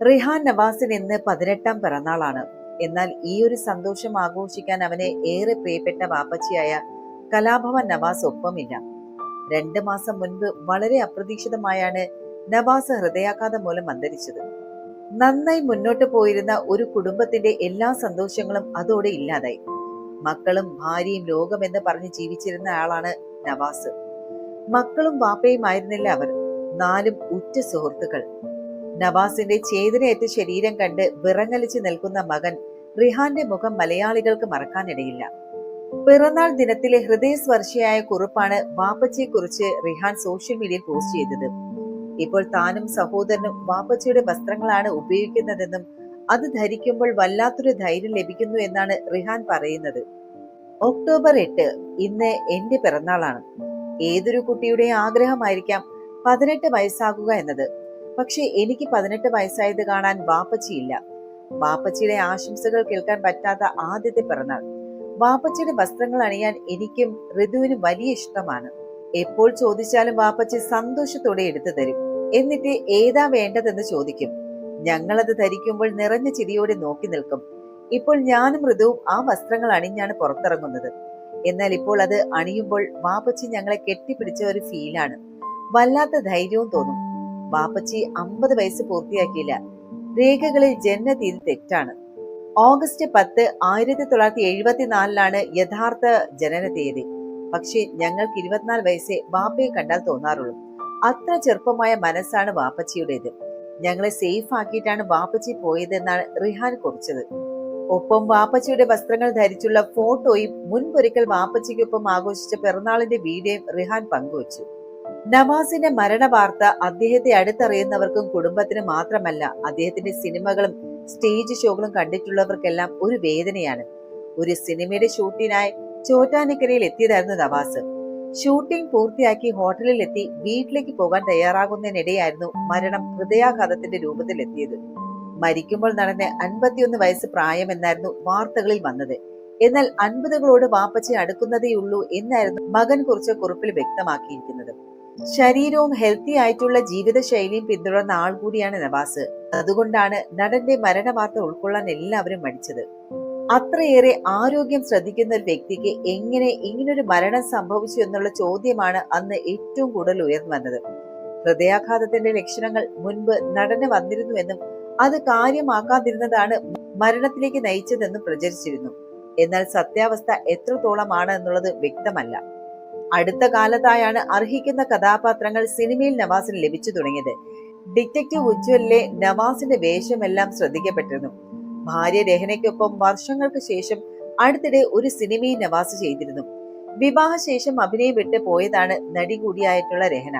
റിഹാൻ നവാസിന് ഇന്ന് 18ാം പിറന്നാളാണ്. എന്നാൽ ഈ ഒരു സന്തോഷം ആഘോഷിക്കാൻ അവനെ ഏറെ പ്രിയപ്പെട്ട വാപ്പച്ചിയായ കലാഭവൻ നവാസ് ഒപ്പമില്ല. 2 മാസം മുൻപ് വളരെ അപ്രതീക്ഷിതമായാണ് നവാസ് ഹൃദയാഘാതം മൂലം അന്തരിച്ചത്. നന്നായി മുന്നോട്ട് പോയിരുന്ന ഒരു കുടുംബത്തിന്റെ എല്ലാ സന്തോഷങ്ങളും അതോടെ ഇല്ലാതായി. മക്കളും ഭാര്യയും ലോകമെന്ന് പറഞ്ഞ് ജീവിച്ചിരുന്ന ആളാണ് നവാസ്. മക്കളും വാപ്പയും ആയിരുന്നില്ല അവർ, 4 ഉറ്റ സുഹൃത്തുക്കൾ. നവാസിന്റെ ചേതനയേറ്റ ശരീരം കണ്ട് വിറങ്ങലിച്ചു നിൽക്കുന്ന മകൻ റിഹാന്റെ മുഖം മലയാളികൾക്ക് മറക്കാനിടയില്ല. പിറന്നാൾ ദിനത്തിലെ ഹൃദയസ്പർശിയായ കുറിപ്പാണ് വാപ്പച്ചിയെ കുറിച്ച് റിഹാൻ സോഷ്യൽ മീഡിയയിൽ പോസ്റ്റ് ചെയ്തത്. ഇപ്പോൾ താനും സഹോദരനും വാപ്പച്ചിയുടെ വസ്ത്രങ്ങളാണ് ഉപയോഗിക്കുന്നതെന്നും അത് ധരിക്കുമ്പോൾ വല്ലാത്തൊരു ധൈര്യം ലഭിക്കുന്നു എന്നാണ് റിഹാൻ പറയുന്നത്. ഒക്ടോബർ 8 ഇന്ന് എന്റെ പിറന്നാളാണ്. ഏതൊരു കുട്ടിയുടെ ആഗ്രഹമായിരിക്കാം 18 വയസ്സാകുക എന്നത്. പക്ഷെ എനിക്ക് 18 വയസ്സായത് കാണാൻ വാപ്പച്ചിയില്ല. വാപ്പച്ചിയുടെ ആശംസകൾ കേൾക്കാൻ പറ്റാത്ത ആദ്യത്തെ പിറന്നാൾ. വാപ്പച്ചിയുടെ വസ്ത്രങ്ങൾ അണിയാൻ എനിക്കും ഋതുവിനും വലിയ ഇഷ്ടമാണ്. എപ്പോൾ ചോദിച്ചാലും വാപ്പച്ചി സന്തോഷത്തോടെ എടുത്തു തരും. എന്നിട്ട് ഏതാ വേണ്ടതെന്ന് ചോദിക്കും. ഞങ്ങളത് ധരിക്കുമ്പോൾ നിറഞ്ഞ ചിരിയോടെ നോക്കി നിൽക്കും. ഇപ്പോൾ ഞാനും ഋതുവും ആ വസ്ത്രങ്ങൾ അണിഞ്ഞാണ് പുറത്തിറങ്ങുന്നത്. എന്നാൽ ഇപ്പോൾ അത് അണിയുമ്പോൾ വാപ്പച്ചി ഞങ്ങളെ കെട്ടിപ്പിടിച്ച ഒരു ഫീലാണ്. വല്ലാത്ത ധൈര്യവും തോന്നും. വാപ്പച്ചി 50 വയസ്സ് പൂർത്തിയാക്കിയില്ല. രേഖകളിൽ ജനനതീയതി തെറ്റാണ്. ഓഗസ്റ്റ് 10 1974 യഥാർത്ഥ ജനന തീയതി. പക്ഷെ ഞങ്ങൾക്ക് 24 വയസ്സേ വാപ്പയെ കണ്ടാൽ തോന്നാറുള്ളൂ. അത്ര ചെറുപ്പമായ മനസ്സാണ് വാപ്പച്ചിയുടേത്. ഞങ്ങളെ സേഫ് ആക്കിയിട്ടാണ് വാപ്പച്ചി പോയതെന്നാണ് റിഹാൻ കുറിച്ചത്. ഒപ്പം വാപ്പച്ചിയുടെ വസ്ത്രങ്ങൾ ധരിച്ചുള്ള ഫോട്ടോയും മുൻപൊരിക്കൽ വാപ്പച്ചിക്കൊപ്പം ആഘോഷിച്ച പിറന്നാളിന്റെ വീഡിയോയും റിഹാൻ പങ്കുവച്ചു. നവാസിന്റെ മരണ വാർത്ത അദ്ദേഹത്തെ അടുത്തറിയുന്നവർക്കും കുടുംബത്തിന് മാത്രമല്ല, അദ്ദേഹത്തിന്റെ സിനിമകളും സ്റ്റേജ് ഷോകളും കണ്ടിട്ടുള്ളവർക്കെല്ലാം ഒരു വേദനയാണ്. ഒരു സിനിമയുടെ ഷൂട്ടിനായി ചോറ്റാനിക്കരയിൽ എത്തിയതായിരുന്നു നവാസ്. ഷൂട്ടിംഗ് പൂർത്തിയാക്കി ഹോട്ടലിൽ എത്തി വീട്ടിലേക്ക് പോകാൻ തയ്യാറാകുന്നതിനിടെയായിരുന്നു മരണം ഹൃദയാഘാതത്തിന്റെ രൂപത്തിൽ എത്തിയത്. മരിക്കുമ്പോൾ നടന്ന 51 വയസ്സ് പ്രായമെന്നായിരുന്നു വാർത്തകളിൽ വന്നത്. എന്നാൽ 50കളോട് വാപ്പച്ചി അടുക്കുന്നതേയുള്ളൂ എന്നായിരുന്നു മകൻ കുറിച്ച കുറിപ്പിൽ വ്യക്തമാക്കിയിരിക്കുന്നത്. ശരീരവും ഹെൽത്തി ആയിട്ടുള്ള ജീവിതശൈലിയും പിന്തുടർന്ന ആൾ കൂടിയാണ് നവാസ്. അതുകൊണ്ടാണ് നടന്റെ മരണ വാർത്ത ഉൾക്കൊള്ളാൻ എല്ലാവരും മടിച്ചത്. അത്രയേറെ ആരോഗ്യം ശ്രദ്ധിക്കുന്ന ഒരു വ്യക്തിക്ക് എങ്ങനെ ഇങ്ങനൊരു മരണം സംഭവിച്ചു എന്നുള്ള ചോദ്യമാണ് അന്ന് ഏറ്റവും കൂടുതൽ ഉയർന്നു വന്നത്. ഹൃദയാഘാതത്തിന്റെ ലക്ഷണങ്ങൾ മുൻപ് നടന് വന്നിരുന്നുവെന്നും അത് കാര്യമാക്കാതിരുന്നതാണ് മരണത്തിലേക്ക് നയിച്ചതെന്നും പ്രചരിച്ചിരുന്നു. എന്നാൽ സത്യാവസ്ഥ എത്രത്തോളമാണ് എന്നുള്ളത് വ്യക്തമല്ല. അടുത്ത കാലത്തായാണ് അർഹിക്കുന്ന കഥാപാത്രങ്ങൾ സിനിമയിൽ നവാസിന് ലഭിച്ചു തുടങ്ങിയത്. ഡിറ്റക്റ്റീവ് ഉജ്ജ്വലിലെ നവാസിന്റെ വേഷമെല്ലാം ശ്രദ്ധിക്കപ്പെട്ടിരുന്നു. ഭാര്യ രഹനയ്ക്കൊപ്പം വർഷങ്ങൾക്ക് ശേഷം അടുത്തിടെ ഒരു സിനിമയിൽ നവാസ് ചെയ്തിരുന്നു. വിവാഹശേഷം അഭിനയം വിട്ട് പോയതാണ് നടി കൂടിയായിട്ടുള്ള രഹന.